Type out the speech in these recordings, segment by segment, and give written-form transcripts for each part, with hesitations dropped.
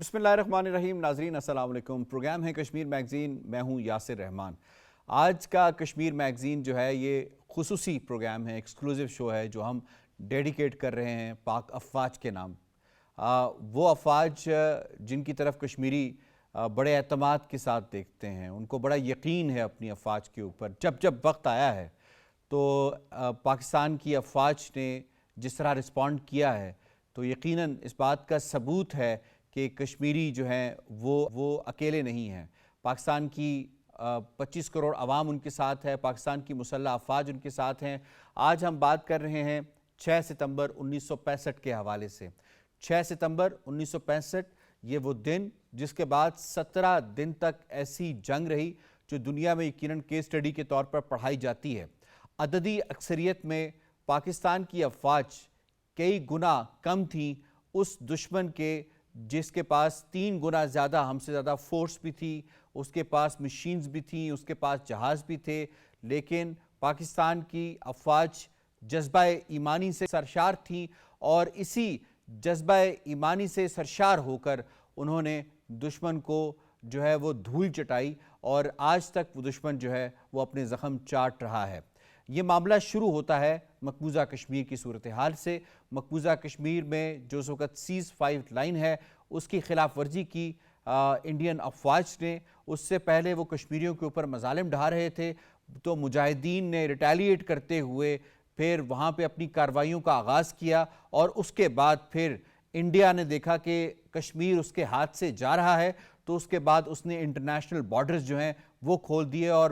بسم اللہ الرحمن الرحیم. ناظرین السلام علیکم. پروگرام ہے کشمیر میگزین. میں ہوں یاسر رحمان. آج کا کشمیر میگزین جو ہے یہ خصوصی پروگرام ہے, ایکسکلوزیو شو ہے جو ہم ڈیڈیکیٹ کر رہے ہیں پاک افواج کے نام. وہ افواج جن کی طرف کشمیری بڑے اعتماد کے ساتھ دیکھتے ہیں, ان کو بڑا یقین ہے اپنی افواج کے اوپر. جب وقت آیا ہے تو پاکستان کی افواج نے جس طرح رسپونڈ کیا ہے تو یقیناً اس بات کا ثبوت ہے کہ کشمیری جو ہیں وہ اکیلے نہیں ہیں. پاکستان کی 25 کروڑ عوام ان کے ساتھ ہے, پاکستان کی مسلح افواج ان کے ساتھ ہیں. آج ہم بات کر رہے ہیں 6 ستمبر 1965 کے حوالے سے. 6 ستمبر 1965 یہ وہ دن جس کے بعد 17 دن تک ایسی جنگ رہی جو دنیا میں یقیناً کیس اسٹڈی کے طور پر پڑھائی جاتی ہے. عددی اکثریت میں پاکستان کی افواج کئی گنا کم تھیں اس دشمن کے جس کے پاس 3 گنا زیادہ ہم سے زیادہ فورس بھی تھی, اس کے پاس مشینز بھی تھیں, اس کے پاس جہاز بھی تھے. لیکن پاکستان کی افواج جذبہ ایمانی سے سرشار تھیں اور اسی جذبہ ایمانی سے سرشار ہو کر انہوں نے دشمن کو جو ہے وہ دھول چٹائی اور آج تک وہ دشمن جو ہے وہ اپنے زخم چاٹ رہا ہے. یہ معاملہ شروع ہوتا ہے مقبوضہ کشمیر کی صورتحال سے. مقبوضہ کشمیر میں جو اس وقت سیز فائر لائن ہے اس کی خلاف ورزی کی انڈین افواج نے. اس سے پہلے وہ کشمیریوں کے اوپر مظالم ڈھا رہے تھے تو مجاہدین نے ریٹیلیٹ کرتے ہوئے پھر وہاں پہ اپنی کارروائیوں کا آغاز کیا اور اس کے بعد پھر انڈیا نے دیکھا کہ کشمیر اس کے ہاتھ سے جا رہا ہے تو اس کے بعد اس نے انٹرنیشنل بارڈرز جو ہیں وہ کھول دیے اور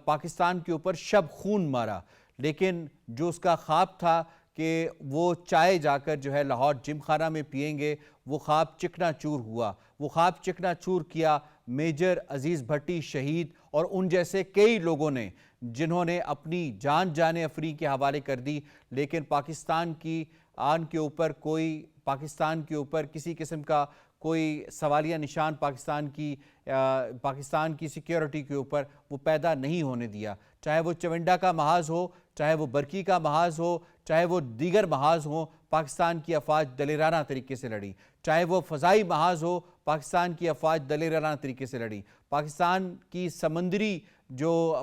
پاکستان کے اوپر شب خون مارا. لیکن جو اس کا خواب تھا کہ وہ چائے جا کر جو ہے لاہور جم خانہ میں پئیں گے, وہ خواب چکنا چور ہوا. وہ خواب چکنا چور کیا میجر عزیز بھٹی شہید اور ان جیسے کئی لوگوں نے جنہوں نے اپنی جان افری کے حوالے کر دی. لیکن پاکستان کی آن کے اوپر پاکستان کے اوپر کسی قسم کا کوئی سوالیہ نشان پاکستان کی سیکیورٹی کے اوپر وہ پیدا نہیں ہونے دیا. چاہے وہ چونڈا کا محاذ ہو, چاہے وہ برکی کا محاذ ہو, چاہے وہ دیگر محاذ ہوں, پاکستان کی افواج دلیرانہ طریقے سے لڑی. چاہے وہ فضائی محاذ ہو, پاکستان کی افواج دلیرانہ طریقے سے لڑی. پاکستان کی سمندری جو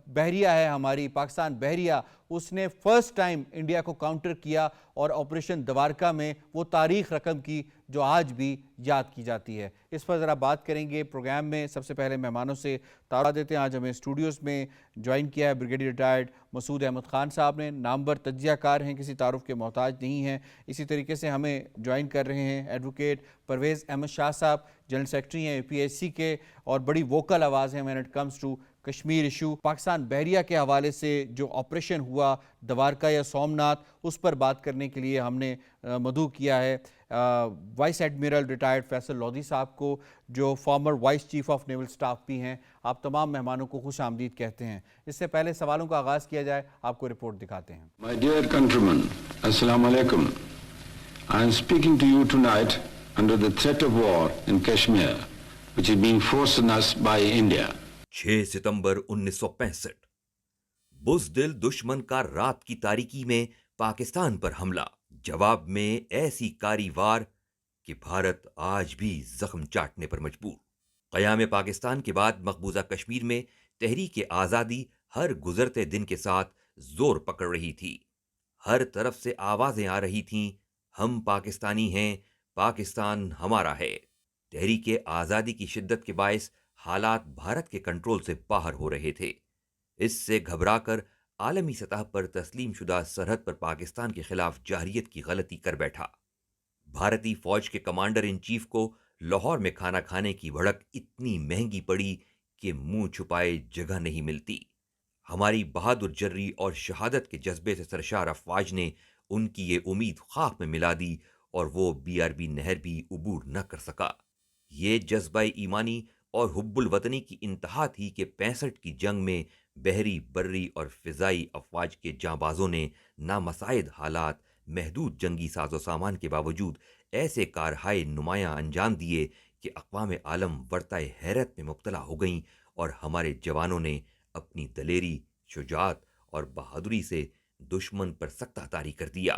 بحریہ ہے ہماری پاکستان بحریہ, اس نے فرسٹ ٹائم انڈیا کو کاؤنٹر کیا اور آپریشن دوارکا میں وہ تاریخ رقم کی جو آج بھی یاد کی جاتی ہے. اس پر ذرا بات کریں گے پروگرام میں. سب سے پہلے مہمانوں سے تعارف دیتے ہیں. آج ہمیں اسٹوڈیوز میں جوائن کیا ہے بریگیڈیئر ریٹائرڈ مسعود احمد خان صاحب نے. نامور تجزیہ کار ہیں, کسی تعارف کے محتاج نہیں ہیں. اسی طریقے سے ہمیں جوائن کر رہے ہیں ایڈوکیٹ پرویز احمد شاہ صاحب, جنرل سیکرٹری ہیں APSC کے اور بڑی ووکل آواز ہیں when it comes to Kashmir issue. Pakistan بحریہ کے حوالے سے جو آپریشن ہوا دوارکا یا سومناتھ, اس پر بات کرنے کے لیے ہم نے مدعو کیا ہے vice admiral retired Faisal Lodhi صاحب کو, جو former vice chief of naval staff بھی ہیں. آپ تمام مہمانوں کو خوش آمدید کہتے ہیں. اس سے پہلے سوالوں کا آغاز کیا جائے, آپ کو رپورٹ دکھاتے ہیں. My dear countrymen, Assalamu alaikum. I am speaking to you tonight under the threat of war in Kashmir, which is being forced on us by India. 6 ستمبر 1965 بزدل دشمن کا رات کی تاریکی میں پاکستان پر حملہ, جواب میں ایسی کاری وار کہ بھارت آج بھی زخم چاٹنے پر مجبور. قیام پاکستان کے بعد مقبوضہ کشمیر میں تحریک آزادی ہر گزرتے دن کے ساتھ زور پکڑ رہی تھی. ہر طرف سے آوازیں آ رہی تھیں, ہم پاکستانی ہیں, پاکستان ہمارا ہے. تحریک آزادی کی شدت کے باعث حالات بھارت کے کنٹرول سے باہر ہو رہے تھے. اس سے گھبرا کر عالمی سطح پر تسلیم شدہ سرحد پر پاکستان کے خلاف جارحیت کی غلطی کر بیٹھا. بھارتی فوج کے کمانڈر ان چیف کو لاہور میں کھانا کھانے کی بھڑک اتنی مہنگی پڑی کہ منہ چھپائے جگہ نہیں ملتی. ہماری بہادر جرری اور شہادت کے جذبے سے سرشار افواج نے ان کی یہ امید خاک میں ملا دی اور وہ BRB نہر بھی عبور نہ کر سکا. یہ جذبہ ایمانی اور حب الوطنی کی انتہا تھی کہ 65 کی جنگ میں بحری, بری اور فضائی افواج کے جانبازوں نے نامساعد حالات, محدود جنگی ساز و سامان کے باوجود ایسے کارہائے نمایاں انجام دیے کہ اقوام عالم ورطۂ حیرت میں مبتلا ہو گئیں اور ہمارے جوانوں نے اپنی دلیری, شجاعت اور بہادری سے دشمن پر سکتہ طاری کر دیا.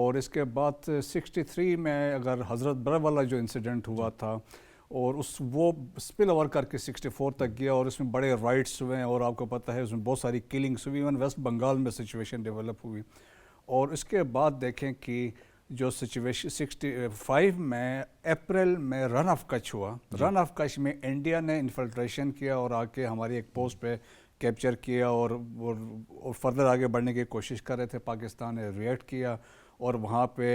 اور اس کے بعد 63 میں اگر حضرت بر والا جو انسیڈنٹ ہوا تھا اور وہ اسپل اوور کر کے 64 تک گیا اور اس میں بڑے رائٹس ہوئے ہیں اور آپ کو پتہ ہے اس میں بہت ساری کلنگس ہوئی، ایون ویسٹ بنگال میں سچویشن ڈیولپ ہوئی. اور اس کے بعد دیکھیں کہ جو سچویشن 65 میں اپریل میں رن آف کچھ ہوا. رن آف کچھ میں انڈیا نے انفلٹریشن کیا اور آ کے ہماری ایک پوسٹ پہ کیپچر کیا اور فردر آگے بڑھنے کی کوشش کر رہے تھے. پاکستان نے ریئیکٹ کیا اور وہاں پہ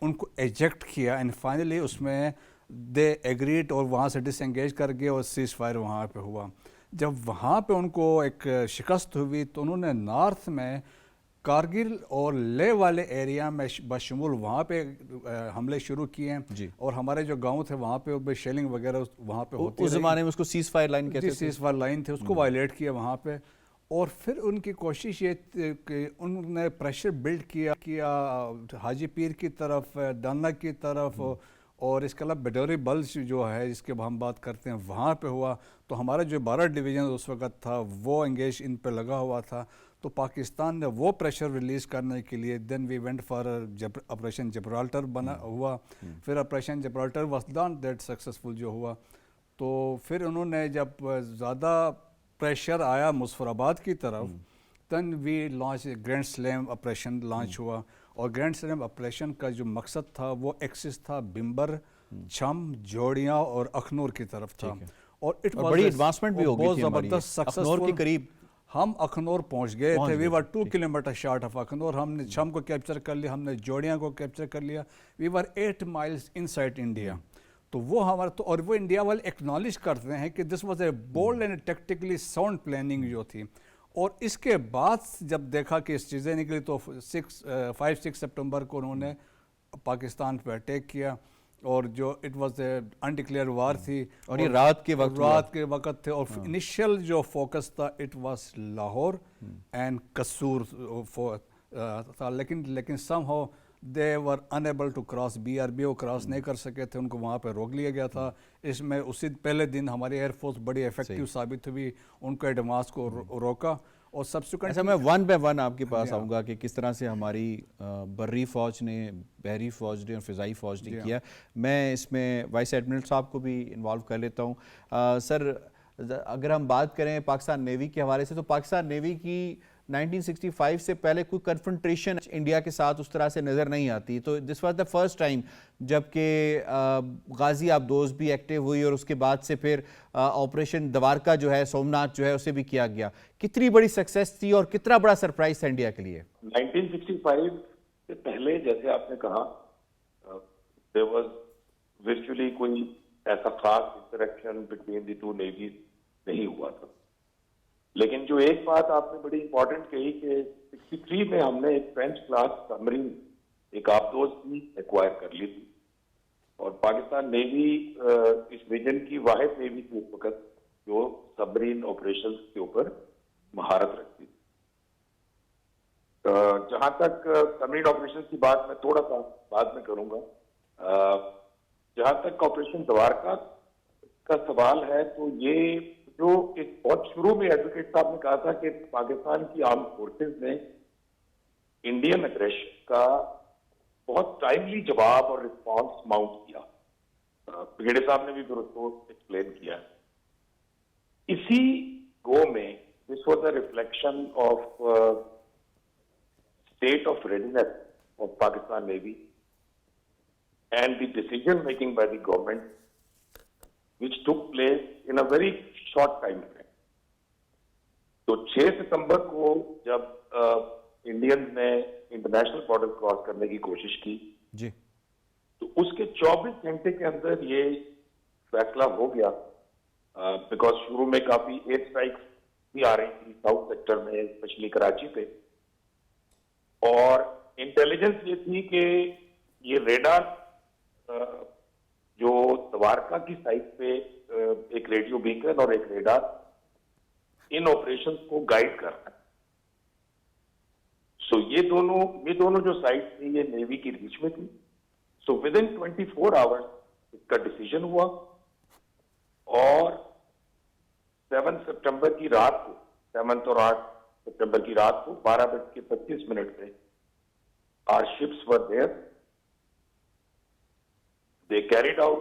ان کو ایجیکٹ کیا اینڈ فائنلی اس میں دے ایگریڈ اور وہاں سے ڈس انگیج کر گئے اور سیز فائر وہاں پہ ہوا. جب وہاں پہ ان کو ایک شکست ہوئی تو انہوں نے نارتھ میں کارگل اور لے والے ایریا میں بشمول وہاں پہ حملے شروع کیے ہیں اور ہمارے جو گاؤں تھے وہں پہ شیلنگ وغیرہ وہاں پہ ہوتی اس زمانے میں اس کو سیز فائر لائن کہتے تھے. سیز فائر لائن تھے، اس کو وائلیٹ کیا وہاں پہ. اور پھر ان کی کوشش یہ کہ انہوں نے پریشر بلڈ کیا حاجی پیر کی طرف، ڈانا کی طرف اور اس کے علاوہ بیڈوری بلز جو ہے جس کے ہم بات کرتے ہیں وہاں پہ ہوا. تو ہمارا جو 12 ڈویژن اس وقت تھا وہ انگیج ان پہ لگا ہوا تھا. تو پاکستان نے وہ پریشر ریلیز کرنے کے لیے then we went for operation Gibraltar بنا ہوا. پھر operation Gibraltar was not that successful جو ہوا. تو پھر انہوں نے جب زیادہ پریشر آیا مظفر آباد کی طرف then we launch grand slam operation launch ہوا. اور گرینڈ سلیم آپریشن کا جو مقصد تھا وہ ایکسس تھا بمبر، چھم، جوڑیاں اور اخنور کی طرف تھا. اور بڑی ایڈوانسمنٹ بھی ہو گئی بہت تھی زبردست اخنور کے قریب. ہم اخنور پہنچ گئے تھے. وی ور 2 کلومیٹر شارٹ آف اخنور. ہم نے چھم کو کیپچر کر لیا، ہم نے جوڑیاں کو کیپچر کر لیا. وی ور 8 مائلز ان سائڈ انڈیا. تو وہ ہمارا تو اور وہ انڈیا والے ایکنالج کرتے ہیں کہ this was a bold and tactically sound planning جو تھی. اور اس کے بعد جب دیکھا کہ اس چیزیں نکلی تو 5-6 سپٹمبر کو انہوں نے پاکستان پہ اٹیک کیا اور جو اٹ واز اے انڈکلیئر وار تھی اور یہ رات کے وقت تھے. اور انیشیل جو فوکس تھا it was Lahore and Kasur تھا. لیکن somehow they were unable to cross BRB وہ کراس نہیں کر سکے تھے. ان کو وہاں پہ روک لیا گیا تھا. اس میں اسی پہلے دن ہماری ایئر فورس بڑی افیکٹو ثابت ہوئی، ان کو ایڈوانس کو روکا. اور سبسیکوئنٹ میں 1 by 1 آپ کے پاس آؤں گا کہ کس طرح سے ہماری بری فوج نے، بحری فوج نے اور فضائی فوج نے کیا. میں اس میں وائس ایڈمرل صاحب کو بھی انوالو کر لیتا ہوں. سر اگر ہم بات کریں پاکستان نیوی کے حوالے سے تو پاکستان نیوی کی 1965 سے پہلے کوئی کنفرنٹریشن انڈیا کے ساتھ اس طرح سے نظر نہیں آتی. تو this was the first time جب کہ غازی آبدوز بھی ایکٹیو ہوئی اور اس کے بعد سے پھر آپریشن دوارکا جو ہے، سومناتھ جو ہے، اسے بھی کیا گیا. کتنی بڑی سکسیس تھی اور کتنا بڑا سرپرائز تھا انڈیا کے لیے؟ 1965 سے پہلے جیسے آپ نے کہا there was virtually کوئی ایسا خاص interaction between the to Neves نہیں ہوا تھا. لیکن جو ایک بات آپ نے بڑی امپورٹنٹ کہی کہ 63 میں ہم نے ایک فرینچ کلاس سبمرین ایک آبدوز بھی ایکوائر کر لی تھی اور پاکستان نیوی اس ریجن کی واحد نیوی تھی اس وقت جو سبمرین آپریشنز کے اوپر مہارت رکھتی تھی. جہاں تک سبمرین آپریشنز کی بات میں تھوڑا سا بعد میں کروں گا. جہاں تک آپریشن دوارکا کا سوال ہے تو یہ جو ایک بہت شروع میں ایڈوکیٹ صاحب نے کہا تھا کہ پاکستان کی آرم فورسز نے انڈین اگریشن کا بہت ٹائملی جواب اور رسپانس ماؤنٹ کیا. بگیڑے صاحب نے بھی پھر اس کو ایکسپلین کیا. اسی گو میں this was a reflection of state of readiness of Pakistan Navy and the decision making by the government which took place in a very short time frame. تو 6 ستمبر کو جب انڈین نے انٹرنیشنل بارڈر کراس کرنے کی کوشش کی جی تو اس کے 24 گھنٹے کے اندر یہ فیصلہ ہو گیا بیکاز شروع میں کافی ایئر اسٹرائکس بھی آ رہی تھی ساؤتھ سیکٹر میں اسپیشلی کراچی پہ. اور انٹیلیجنس یہ تھی کہ یہ ریڈار جو دوارکا کی سائٹ پہ ایک ریڈیو بیکن اور ایک ریڈار ان آپریشنز کو گائیڈ کر رہا ہے. سو یہ دونوں جو سائٹ تھی یہ نیوی کی ریچ میں تھی. سو ود ان 24 آورس اس کا ڈیسیجن ہوا اور 7 سپٹمبر کی رات کو 7 اور 8 سپٹمبر کی رات کو 12:25 پہ our ships were there. They carried out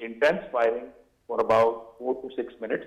intense firing for about 4 to 6 minutes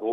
2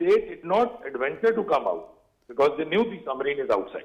they did not adventure to come out because they knew the submarine is outside.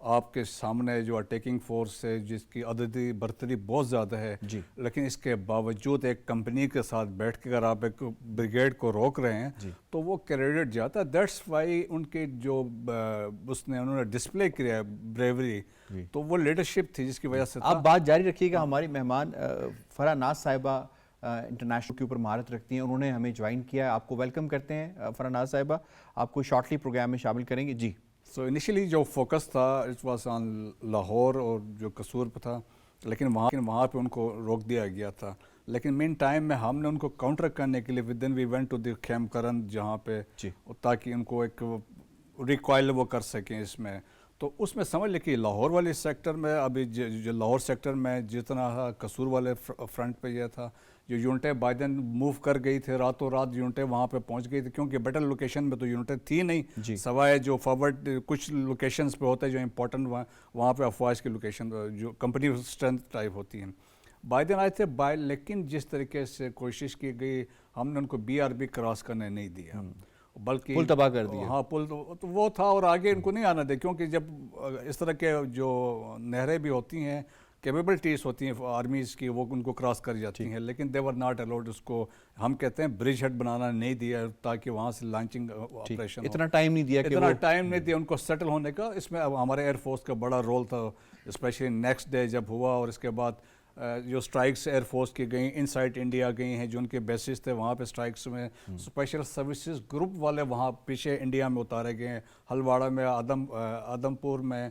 آپ کے سامنے جو اٹیکنگ فورس ہے جس کی عددی برتری بہت زیادہ ہے جی. لیکن اس کے باوجود ایک کمپنی کے ساتھ بیٹھ کے اگر آپ ایک بریگیڈ کو روک رہے ہیں تو وہ کریڈٹ جاتا ہے. دیٹس وائی ان کے جو انہوں نے ڈسپلے کیا ہے بریوری, تو وہ لیڈرشپ تھی جس کی وجہ سے. آپ بات جاری رکھیے گا. ہماری مہمان فرح ناز صاحبہ انٹرنیشنل کے اوپر مہارت رکھتی ہیں, انہوں نے ہمیں جوائن کیا ہے. آپ کو ویلکم کرتے ہیں فرح ناز صاحبہ, آپ کو شارٹلی پروگرام میں شامل کریں گے. جی. سو انیشلی جو فوکس تھا اٹ واز آن لاہور اور جو قصور پہ تھا, لیکن وہاں پہ ان کو روک دیا گیا تھا. لیکن مین ٹائم میں ہم نے ان کو کاؤنٹر کرنے کے لیے within we went to the Khem Karan جہاں پہ, تاکہ ان کو ایک ریکوائل وہ کر سکیں اس میں. تو اس میں سمجھ لیں کہ لاہور والے سیکٹر میں ابھی جو لاہور سیکٹر میں جتنا قصور والے فرنٹ پہ یہ تھا, جو یونٹیں بائیڈن موو کر گئی تھے راتوں رات یونٹیں وہاں پہ پہنچ گئی تھی, کیونکہ بیٹر لوکیشن میں تو یونٹیں تھی نہیں, سوائے جو فارورڈ کچھ لوکیشنز پہ ہوتے ہیں جو امپورٹنٹ وہاں پہ افواج کی لوکیشن جو کمپنی اسٹرینتھ ٹائپ ہوتی ہیں. بائیڈن آئے تھے لیکن جس طریقے سے کوشش کی گئی ہم نے ان کو BRB کراس کرنے نہیں دیا, بلکہ پل تباہ کر دیا. ہاں پل تو وہ تھا, اور آگے ان کو نہیں آنا دے, کیونکہ جب اس طرح کے جو نہریں بھی ہوتی ہیں کیپیبلٹیز ہوتی ہیں آرمیز کی, وہ ان کو کراس کر جاتی ہیں, لیکن دے ور ناٹ الاؤڈ. اس کو ہم کہتے ہیں برج ہیڈ بنانا نہیں دیا تاکہ وہاں سے لانچنگ آپریشن اتنا ٹائم نہیں دیا, اتنا ٹائم نہیں دیا ان کو سیٹل ہونے کا. اس میں ہمارے ایئر فورس کا بڑا رول تھا, اسپیشلی نیکسٹ ڈے جب ہوا, اور اس کے بعد جو سٹرائکس ایئر فورس کی گئیں ان سائڈ انڈیا گئی ہیں, جو ان کے بیسز تھے وہاں پہ سٹرائکس میں اسپیشل سروسز گروپ والے وہاں پیچھے انڈیا میں اتارے گئے ہیں, ہلواڑہ میں, آدم پور میں,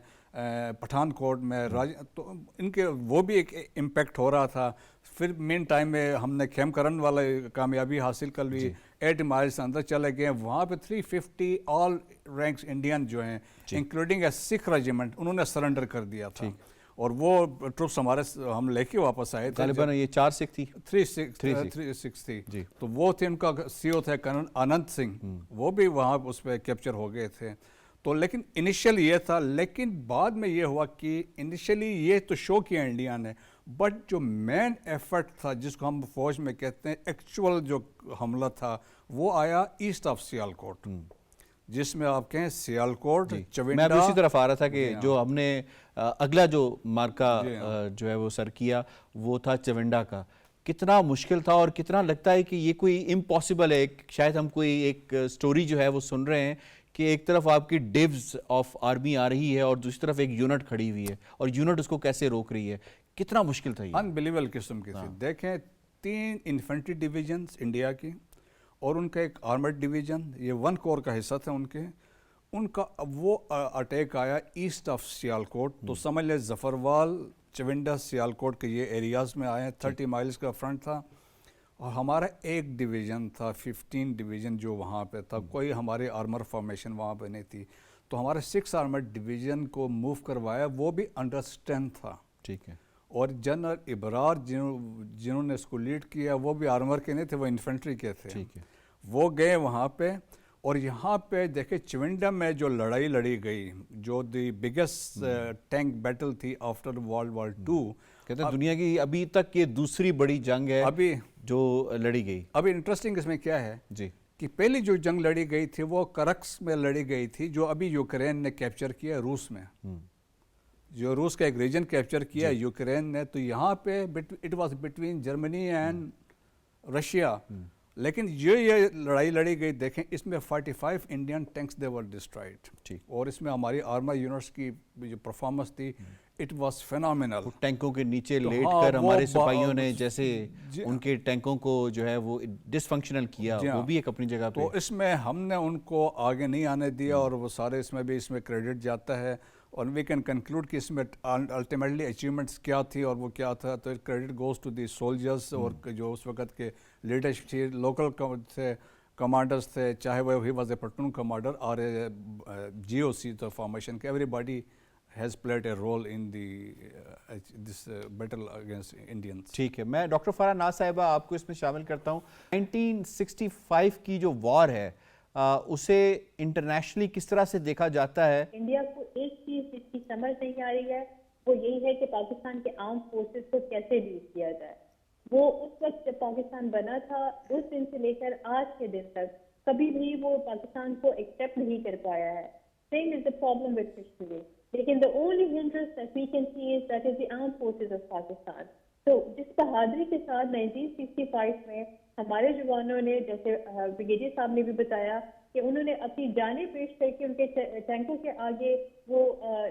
پٹھان کوٹ میں, تو ان کے وہ بھی ایک امپیکٹ ہو رہا تھا. پھر مین ٹائم میں ہم نے خیم کرن والا کامیابی حاصل کر لی, 8 مائلس اندر چلے گئے, وہاں پہ 350 آل رینکس انڈین جو ہیں انکلوڈنگ اے سکھ ریجیمنٹ انہوں نے سرنڈر کر دیا تھا, اور وہ ٹروپس ہمارے ہم لے کے واپس آئے تھے. غالباً یہ 4 سکھ تھی, 3 تھی. تو وہ تھے ان کا CO تھے آنند سنگھ, وہ بھی وہاں اس پہ کیپچر ہو گئے تھے. تو لیکن انیشیل یہ تھا, لیکن بعد میں یہ ہوا کہ انیشیلی یہ تو شو کیا انڈیا نے, بٹ جو مین ایفرٹ تھا جس کو ہم فوج میں کہتے ہیں ایکچول جو حملہ تھا, وہ آیا ایسٹ آف سیالکوٹ, جس میں آپ کہیں سیالکوٹ, چونڈا. میں اسی طرف آ رہا تھا کہ جو ہم نے اگلا جو مارکا جو ہے وہ سر کیا وہ تھا چونڈا کا. کتنا مشکل تھا, اور کتنا لگتا ہے کہ یہ کوئی امپاسبل ہے. شاید ہم کوئی ایک سٹوری جو ہے وہ سن رہے ہیں کہ ایک طرف آپ کی ڈیوز آف آرمی آ رہی ہے اور دوسری طرف ایک یونٹ کھڑی ہوئی ہے, اور یونٹ اس کو کیسے روک رہی ہے. کتنا مشکل تھا یہ. انبلیویبل قسم کی تھی. دیکھیں 3 انفینٹری ڈویژنز انڈیا کی, اور ان کا ایک آرمرڈ ڈویژن, یہ 1 کور کا حصہ تھا ان کا وہ اٹیک آیا ایسٹ آف سیالکوٹ. تو سمجھ لیں ظفروال, چونڈا, سیالکوٹ کے یہ ایریاز میں آئے ہیں. 30 مائلز کا فرنٹ تھا, اور ہمارا ایک ڈویژن تھا 15 ڈویژن جو وہاں پہ تھا, کوئی ہماری آرمر فارمیشن وہاں پہ نہیں تھی. تو ہمارے 6 آرمر ڈویژن کو موو کروایا, وہ بھی انڈر اسٹرینتھ تھا. ٹھیک ہے. اور جنرل ابرار جنہوں نے اس کو لیڈ کیا, وہ بھی آرمر کے نہیں تھے, وہ انفینٹری کے تھے. ٹھیک ہے. وہ گئے وہاں پہ, اور یہاں پہ دیکھیں چونڈا میں جو لڑائی لڑی گئی, جو دی بگیسٹ ٹینک بیٹل تھی آفٹر ورلڈ وار 2, کہتے ہیں دنیا کی ابھی تک یہ دوسری بڑی جنگ ہے ابھی جو لڑی گئی. ابھی انٹرسٹنگ اس میں کیا ہے جی, کہ پہلی جو جنگ لڑی گئی تھی وہ کرکس میں لڑی گئی تھی, جو ابھی یوکرین نے کیپچر کیا روس میں. جو روس کا ایک ریجن کیپچر کیا یوکرین نے, تو یہاں پہ it was between Germany and Russia. لیکن یہ لڑائی لڑی گئی, دیکھیں اس میں 45 انڈین ٹینکس دے ور ڈسٹرائڈ, اور اس میں ہماری آرمر یونٹس کی جو پرفارمنس تھی اٹ واز فینامینل. ٹینکوں کے نیچے لیٹ کر ہمارے سپاہیوں نے جیسے ان کے ٹینکوں کو جو ہے وہ ڈس فنکشنل کیا, وہ بھی ایک اپنی جگہ پہ. تو اس میں ہم نے ان کو آگے نہیں آنے دیا, اور وہ سارے اس میں بھی اس میں کریڈٹ جاتا ہے. اور وی کین کنکلوڈ کہ اس میں الٹیمیٹلی اچیومنٹس کیا تھی اور وہ کیا تھا, تو credit goes to the soldiers, اور جو اس وقت کے لیڈرشپ تھی, لوکل تھے, کمانڈرز تھے, چاہے وہ he was a platoon commander اور GOC تو فارمیشن کے, every body has played a role in this battle against Indians. ٹھیک ہے. میں ڈاکٹر فرح ناز صاحبہ آپ کو اس میں شامل کرتا ہوں. 1965 کی جو وار ہے اسے انٹرنیشنلی کس طرح سے دیکھا جاتا ہے؟ انڈیا کو ایک چیز جس کی سمجھ نہیں آ رہی ہے وہ یہی ہے کہ پاکستان کے آرم فورسز کو کیسے ڈیل کیا جائے. وہ اس وقت جب پاکستان بنا تھا اس دن سے لے کر آج کے دن تک کبھی بھی وہ پاکستان کو ایکسیپٹ نہیں کر پایا ہے. same is the problem with Kashmir. Lekin the only hindrance that we can see is that is the armed forces of Pakistan. تو جس بہادری کے ساتھ 1965 میں ہمارے جوانوں نے, جیسے بریگیڈیئر صاحب نے بھی بتایا کہ انہوں نے اپنی جانیں پیش کر کے ان کے ٹینکوں کے آگے وہ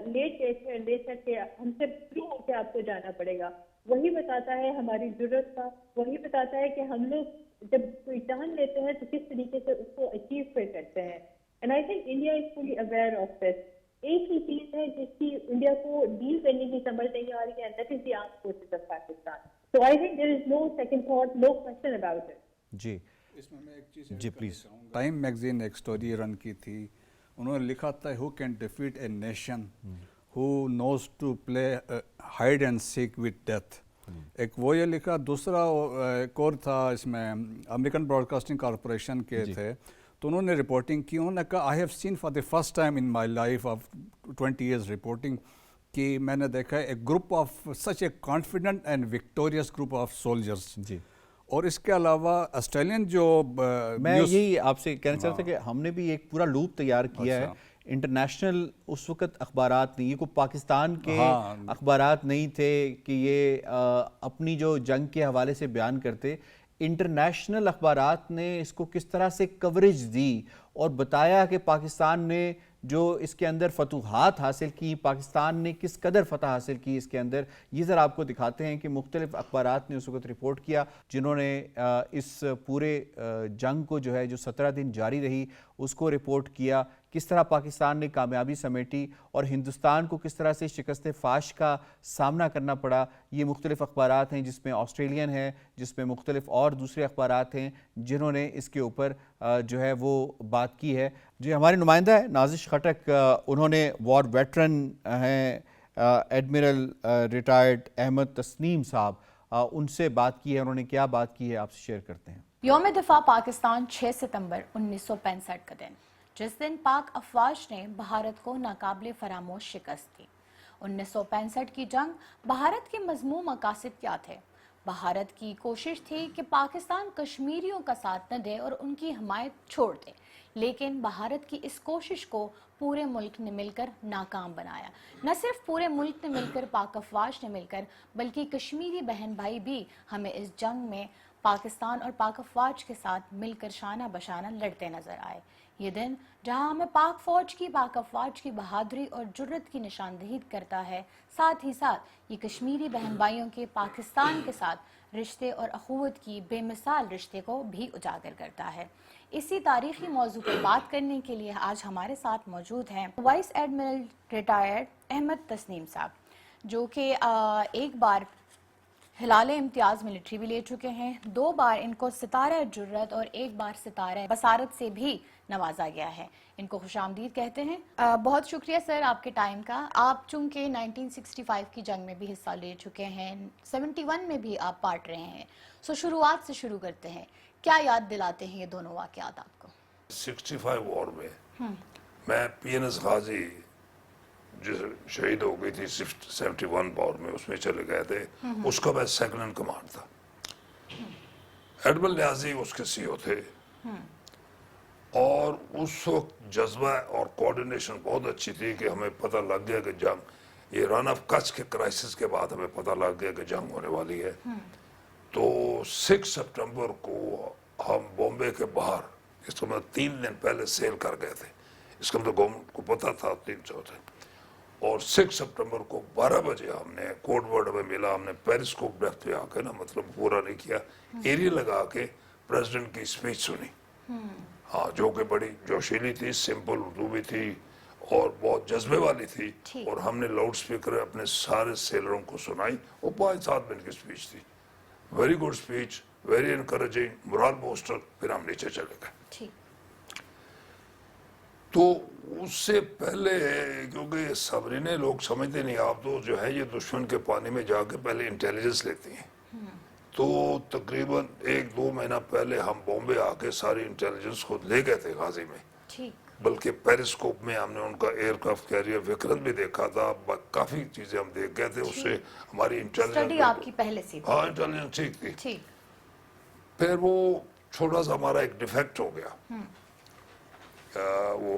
لیٹ گئے تھے, لے کر کے ہم سے فری ہو کے آپ کو جانا پڑے گا, وہی بتاتا ہے ہماری ضرورت کا, وہی بتاتا ہے کہ ہم لوگ جب کوئی جان لیتے ہیں تو کس طریقے سے اس کو اچیو پھر کرتے ہیں. And I think India is fully aware of this. ایک ہی چیز ہے جس کی انڈیا کو ڈیل کرنے کی سمجھ نہیں آ رہی ہے, that is the armed forces of Pakistan. So I think there is no second thought, no question about it. جی اس میں ایک چیز جی پلیز. ٹائم میگزین ایک سٹوری رن کی تھی, انہوں نے لکھا تھا who can defeat a nation who knows to play hide and seek with death. ایک وہ یہ لکھا, دوسرا ایک اور تھا اس میں امریکن براڈ کاسٹنگ کارپوریشن کے تھے, تو انہوں نے رپورٹنگ کی, انہوں نے کہا I have seen for the first time in my life of 20 years reporting کہ میں نے دیکھا ہے ایک group of such a confident and victorious group of soldiers. جی, اور اس کے علاوہ آسٹریلین جو میں یہی آپ سے کہنا چاہتا کہ ہم نے بھی ایک پورا لوپ تیار کیا ہے. انٹرنیشنل اس وقت اخبارات نہیں, یہ کوئی پاکستان کے اخبارات نہیں تھے کہ یہ اپنی جو جنگ کے حوالے سے بیان کرتے. انٹرنیشنل اخبارات نے اس کو کس طرح سے کوریج دی اور بتایا کہ پاکستان نے جو اس کے اندر فتوحات حاصل کی, پاکستان نے کس قدر فتح حاصل کی اس کے اندر, یہ ذرا آپ کو دکھاتے ہیں کہ مختلف اخبارات نے اس وقت رپورٹ کیا, جنہوں نے اس پورے جنگ کو جو ہے جو 17 دن جاری رہی اس کو رپورٹ کیا, کس طرح پاکستان نے کامیابی سمیٹی اور ہندوستان کو کس طرح سے شکست فاش کا سامنا کرنا پڑا. یہ مختلف اخبارات ہیں جس میں آسٹریلین ہے, جس میں مختلف اور دوسرے اخبارات ہیں جنہوں نے اس کے اوپر جو ہے وہ بات کی ہے. جی, ہمارے نمائندہ ہے نازش خٹک, انہوں نے وار ویٹرن ہیں ایڈمرل ریٹائرڈ احمد تسنیم صاحب, ان سے بات کی ہے. انہوں نے کیا بات کی ہے آپ سے شیئر کرتے ہیں. یوم دفاع پاکستان 6 ستمبر 1965 کا دن, جس دن پاک افواج نے بھارت کو ناقابل فراموش شکست دی. 1965 کی جنگ بھارت کے مذموم مقاصد کیا تھے؟ بھارت کی کوشش تھی کہ پاکستان کشمیریوں کا ساتھ نہ دے اور ان کی حمایت چھوڑ دے, لیکن بھارت کی اس کوشش کو پورے ملک نے مل کر ناکام بنایا. نہ صرف پورے ملک نے مل کر, پاک افواج نے مل کر, بلکہ کشمیری بہن بھائی بھی ہمیں اس جنگ میں پاکستان اور پاک افواج کے ساتھ مل کر شانہ بشانہ لڑتے نظر آئے. یہ دن جہاں ہمیں پاک فوج کی, پاک افواج کی بہادری اور جرت کی نشاندہی کرتا ہے, ساتھ ہی ساتھ یہ کشمیری بہن بھائیوں کے پاکستان کے ساتھ رشتے اور اخوت کی بے مثال رشتے کو بھی اجاگر کرتا ہے. اسی تاریخی موضوع پر بات کرنے کے لیے آج ہمارے ساتھ موجود ہیں vice admiral retired Ahmed Tasneem صاحب, جو کہ ایک بار ہلال امتیاز ملٹری بھی لے چکے ہیں, 2 بار ان کو ستارہ جرت اور 1 بار ستارہ بصارت سے بھی نوازا گیا ہے. ان کو خوش آمدید کہتے ہیں. بہت شکریہ سر آپ کے ٹائم کا. آپ چونکہ 1965 کی جنگ میں بھی حصہ لے چکے ہیں, 71 میں بھی آپ پارٹ رہے ہیں, سو شروعات سے شروع کرتے ہیں. کیا یاد دلاتے ہیں یہ دونوں واقعات آپ کو؟ 65 وار میں میں پی این ایس غازی جو شہید ہو گئی تھی 71 وار میں, اس میں چلے گئے تھے. اس کا میں سیکنڈ ان کمانڈ تھا. ایڈمرل نیازی اس کے سی او تھے, اور اس وقت جذبہ اور کوارڈینیشن بہت اچھی تھی کہ ہمیں پتہ لگ گیا کہ جنگ, یہ رن آف کچھ کے کرائسس کے بعد ہمیں پتہ لگ گیا کہ جنگ ہونے والی ہے. تو 6 سپٹمبر کو ہم بامبے کے باہر, اس کو مطلب 3 دن پہلے سیل کر گئے تھے, اس کا مطلب گورنمنٹ کو پتہ تھا 300 تھے. اور 6 سپٹمبر کو 12 بجے ہم نے کوڈ ورڈ ہمیں ملا, ہم نے پیرسکوپ ڈیپتھ پہ آ کے نا, مطلب پورا نہیں کیا, ایریا لگا کے پریزیڈنٹ کی اسپیچ سنی. ہاں, جو کہ بڑی جوشیلی تھی, سمپل اردو بھی تھی اور بہت جذبے والی تھی. اور ہم نے لاؤڈ سپیکر اپنے سارے سیلروں کو سنائی, اور 5-7 منٹ کی اسپیچ تھی. Very good speech, very encouraging, morale booster. پھر ہم نیچے چلے گئے. تو اس سے پہلے, کیونکہ صابرین لوگ سمجھتے نہیں, آپ تو جو ہے یہ دشمن کے پانی میں جا کے پہلے انٹیلیجنس لیتی ہیں. تو تقریباً 1-2 مہینہ پہلے ہم بامبے آ کے ساری انٹیلیجنس خود لے گئے تھے غازی میں. بلکہ پیرسکوپ میں ہم نے ان کا ایئر کرافٹ کیریئر وکرم بھی دیکھا تھا, کافی چیزیں ہم دیکھ گئے تھے. اس سے ہماری انٹیلیجنس آپ کی پہلے سے, ہاں انٹیلیجنس ٹھیک تھی. پھر وہ چھوٹا سا ہمارا ایک ڈیفیکٹ ہو گیا, وہ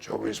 24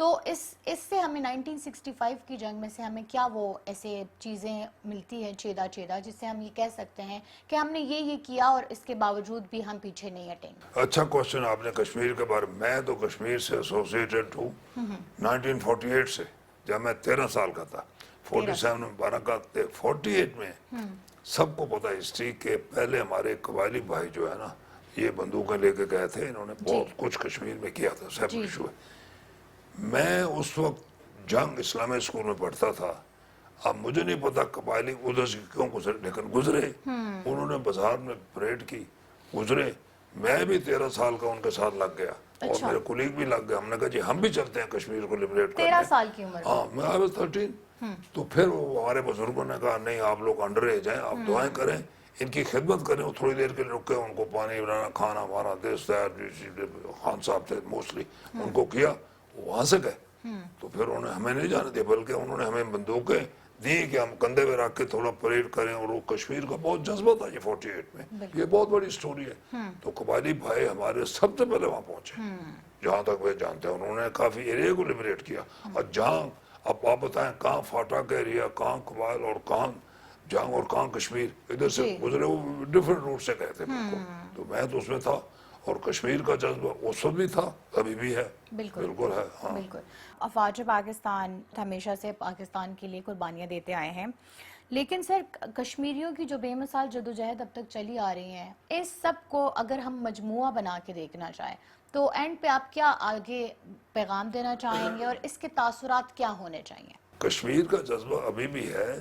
تو اس سے ہمیں 1965 کی جنگ میں سے ہمیں کیا وہ ایسے چیزیں ملتی ہیں چیدہ جس سے ہم یہ کہہ سکتے ہیں کہ ہم نے یہ کیا اور اس کے باوجود بھی ہم پیچھے نہیں ہٹیں گے؟ اچھا کوشچن آپ نے کشمیر کے بارے میں تو کشمیر سے ایسوسیٹڈ ہوں 1948 سے، جب میں 13 سال کا تھا، 47 میں 12 کا تھے، 48 میں سب کو پتا ہسٹری کے پہلے ہمارے قبائلی بھائی جو ہے نا یہ بندوقیں لے کے گئے تھے، انہوں نے بہت کچھ کشمیر میں کیا تھا، سب ایشو ہے۔ میں اس وقت جنگ اسلامی اسکول میں پڑھتا تھا، اب مجھے نہیں پتا قبائلی ادھر سے کیوں گزرے، لیکن گزرے، انہوں نے بازار میں پریڈ کی، گزرے، میں بھی 13 سال کا ان کے ساتھ لگ گیا اور میرے کولیگ بھی لگ گئے، ہم نے کہا جی ہم بھی چلتے ہیں کشمیر کو لبریٹ کرنے۔ 13 سال کی عمر؟ ہاں، میں آئی واز 13۔ تو پھر ہمارے بزرگوں نے کہا نہیں آپ لوگ انڈر ایج ہیں، آپ دعائیں کریں، ان کی خدمت کریں، وہ تھوڑی دیر کے لیے رکے، ان کو پانی بنانا، کھانا ہمارا دیس خان صاحب تھے موسٹلی، ان کو کیا، وہاں سے گئے۔ تو پھر انہوں نے ہمیں نہیں جانے دیا، بلکہ انہوں نے ہمیں بندوقیں دی کہ ہم کندھے پہ رکھ کے تھوڑا پریڈ کریں، اور وہ کشمیر کا بہت جذبہ تھا یہ 48 میں، یہ بہت بڑی سٹوری ہے۔ تو قبائلی بھائی ہمارے سب سے پہلے وہاں پہنچے، جہاں تک وہ جانتے ہیں، انہوں نے کافی ایریا کو لبریٹ کیا، اور جہاں اب آپ بتائیں کہاں فاٹا کا ایریا، کہاں قبائل اور کہاں جنگ اور کہاں کشمیر، ادھر سے گزرے، وہ ڈفرنٹ روٹ سے گئے تھے بالکل۔ تو میں تو اس میں تھا، اور کشمیر کا جذبہ اس وقت بھی تھا، ابھی بھی ہے، بالکل ہے۔ ہاں بالکل، افواج پاکستان ہمیشہ سے پاکستان کے لیے قربانیاں دیتے آئے ہیں، لیکن سر کشمیریوں کی جو بے مثال جدوجہد اب تک چلی آ رہی ہیں، اس سب کو اگر ہم مجموعہ بنا کے دیکھنا چاہیں تو اینڈ پہ آپ کیا آگے پیغام دینا چاہیں گے اور اس کے تاثرات کیا ہونے چاہیے؟ کشمیر کا جذبہ ابھی بھی ہے،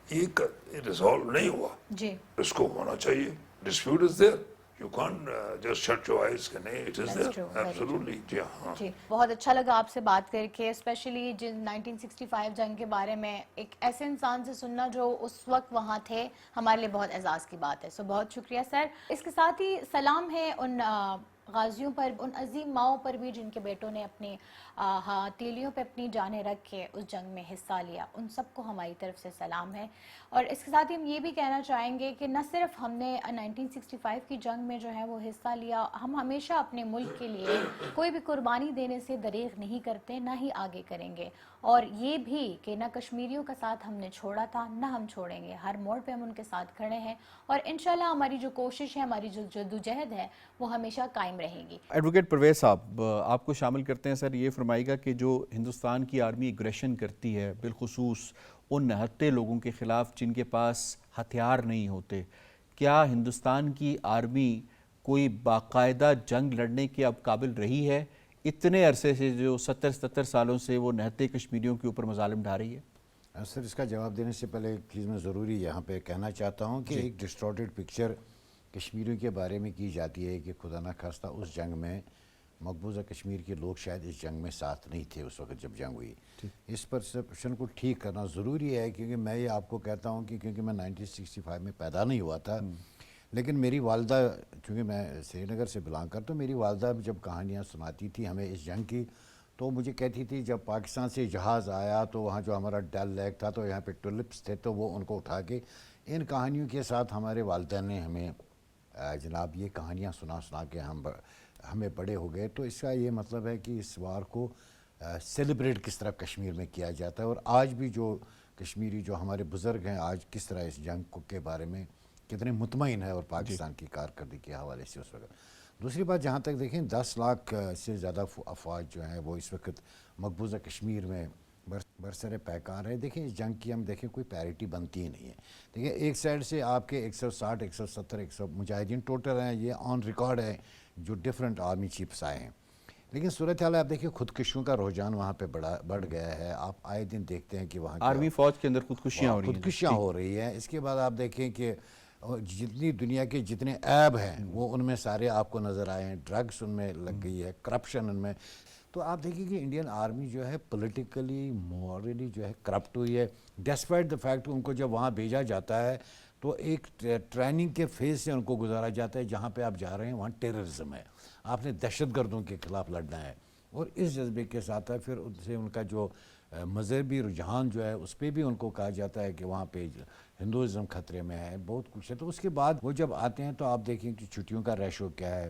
یہ ریزالو نہیں ہوا، جی، اس کو ہونا چاہیے۔ Dispute is there, you can't just shut your eyes کہ نہیں، اٹ از دیئر، ایبسولوٹلی۔ جی ہاں جی، بہت اچھا لگا آپ سے بات کر کے، اسپیشلی جن 1965 جنگ کے بارے میں ایک ایسے انسان سے سننا جو اس وقت وہاں تھے، ہمارے لیے بہت اعزاز کی بات ہے، سو بہت شکریہ سر۔ اس کے ساتھ ہی سلام ہے ان غازیوں پر، ان عظیم ماؤں پر بھی جن کے بیٹوں نے اپنی ہتھیلیوں پہ اپنی جانیں رکھ کے اس جنگ میں حصہ لیا، ان سب کو ہماری طرف سے سلام ہے۔ اور اس کے ساتھ ہی ہم یہ بھی کہنا چاہیں گے کہ نہ صرف ہم نے 1965 کی جنگ میں جو ہے وہ حصہ لیا، ہم ہمیشہ اپنے ملک کے لیے کوئی بھی قربانی دینے سے دریغ نہیں کرتے، نہ ہی آگے کریں گے، اور یہ بھی کہ نہ کشمیریوں کا ساتھ ہم نے چھوڑا تھا، نہ ہم چھوڑیں گے، ہر موڑ پہ ہم ان کے ساتھ کھڑے ہیں، اور انشاءاللہ ہماری جو کوشش ہے، ہماری جو جدوجہد ہے وہ ہمیشہ قائم رہے گی۔ ایڈوکیٹ پرویز صاحب، آپ کو شامل کرتے ہیں سر، یہ فرمائے گا کہ جو ہندوستان کی آرمی اگریشن کرتی ہے، بالخصوص ان نہتے لوگوں کے خلاف جن کے پاس ہتھیار نہیں ہوتے، کیا ہندوستان کی آرمی کوئی باقاعدہ جنگ لڑنے کے اب قابل رہی ہے اتنے عرصے سے جو 70 سالوں سے وہ نہتے کشمیریوں کے اوپر مظالم ڈھا رہی ہے؟ سر اس کا جواب دینے سے پہلے ایک چیز میں ضروری یہاں پہ کہنا چاہتا ہوں کہ ایک ڈسٹورٹڈ پکچر کشمیریوں کے بارے میں کی جاتی ہے کہ خدا نہ خواستہ اس جنگ میں مقبوضہ کشمیر کے لوگ شاید اس جنگ میں ساتھ نہیں تھے اس وقت جب جنگ ہوئی۔ اس پرسپشن کو ٹھیک کرنا ضروری ہے، کیونکہ میں یہ آپ کو کہتا ہوں کہ کیونکہ میں 1965 میں پیدا نہیں ہوا تھا، لیکن میری والدہ، چونکہ میں سری نگر سے بلانگ کرتا ہوں، میری والدہ جب کہانیاں سناتی تھی ہمیں اس جنگ کی، تو مجھے کہتی تھی جب پاکستان سے جہاز آیا تو وہاں جو ہمارا ڈل لیک تھا تو یہاں پہ ٹولپس تھے، تو وہ ان کو اٹھا کے ان کہانیوں کے ساتھ ہمارے والدہ نے ہمیں جناب یہ کہانیاں سنا کے ہمیں بڑے ہو گئے۔ تو اس کا یہ مطلب ہے کہ اس وار کو سیلیبریٹ کس طرح کشمیر میں کیا جاتا ہے، اور آج بھی جو کشمیری جو ہمارے بزرگ ہیں آج کس طرح اس جنگ کے بارے میں کتنے مطمئن ہے، اور پاکستان کی کارکردگی کے حوالے سے اس وقت۔ دوسری بات جہاں تک دیکھیں 10 لاکھ سے زیادہ افواج جو ہیں وہ اس وقت مقبوضہ کشمیر میں برسر پیکار ہے۔ دیکھیں اس جنگ کی ہم دیکھیں کوئی پیرٹی بنتی ہی نہیں ہے۔ دیکھیں ایک سائڈ سے آپ کے 160 170 100 مجاہدین ٹوٹل ہیں، یہ آن ریکارڈ ہے جو ڈفرنٹ آرمی چیفس آئے ہیں، لیکن صورتحال آپ دیکھیں خودکشیوں کا رجحان وہاں پہ بڑھ گیا ہے۔ آپ آئے دن دیکھتے ہیں کہ وہاں آرمی فوج کے اندر خودکشیاں ہو رہی ہیں۔ اس کے بعد آپ دیکھیں کہ جتنی دنیا کے جتنے عیب ہیں وہ ان میں سارے آپ کو نظر آئے ہیں، ڈرگس ان میں لگ گئی ہے، کرپشن ان میں۔ تو آپ دیکھیں کہ انڈین آرمی جو ہے پولیٹیکلی مورلی جو ہے کرپٹ ہوئی ہے، ڈسپائٹ دا فیکٹ ان کو جب وہاں بھیجا جاتا ہے تو ایک ٹریننگ کے فیز سے ان کو گزارا جاتا ہے، جہاں پہ آپ جا رہے ہیں وہاں ٹیررزم ہے، آپ نے دہشت گردوں کے خلاف لڑنا ہے، اور اس جذبے کے ساتھ ہے پھر ان سے ان کا جو مذہبی رجحان جو ہے اس پہ بھی ان کو کہا جاتا ہے کہ وہاں پہ ہندوازم خطرے میں ہے، بہت کچھ ہے۔ تو اس کے بعد وہ جب آتے ہیں تو آپ دیکھیں کہ چھٹیوں کا ریشو کیا ہے،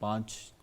5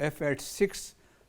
F-86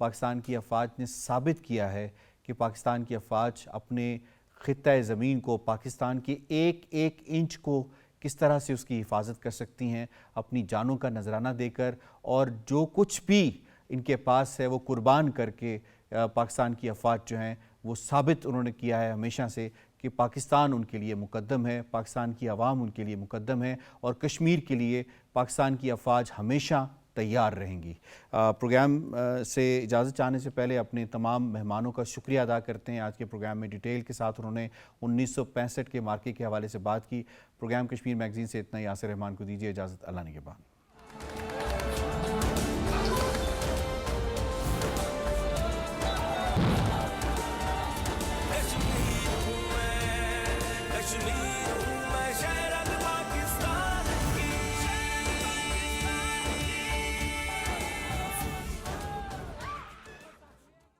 پاکستان کی افواج نے ثابت کیا ہے کہ پاکستان کی افواج اپنے خطۂ زمین کو، پاکستان کے ایک ایک انچ کو کس طرح سے اس کی حفاظت کر سکتی ہیں اپنی جانوں کا نذرانہ دے کر، اور جو کچھ بھی ان کے پاس ہے وہ قربان کر کے پاکستان کی افواج جو ہیں وہ ثابت انہوں نے کیا ہے ہمیشہ سے کہ پاکستان ان کے لیے مقدم ہے، پاکستان کی عوام ان کے لیے مقدم ہے، اور کشمیر کے لیے پاکستان کی افواج ہمیشہ تیار رہیں گی۔ پروگرام سے اجازت چاہنے سے پہلے اپنے تمام مہمانوں کا شکریہ ادا کرتے ہیں۔ آج کے پروگرام میں ڈیٹیل کے ساتھ انہوں نے 1965 کے مارکے کے حوالے سے بات کی۔ پروگرام کشمیر میگزین سے اتنا ہی۔ یاسر رحمان کو دیجیے اجازت، اللہ نگہبان۔ Kashmir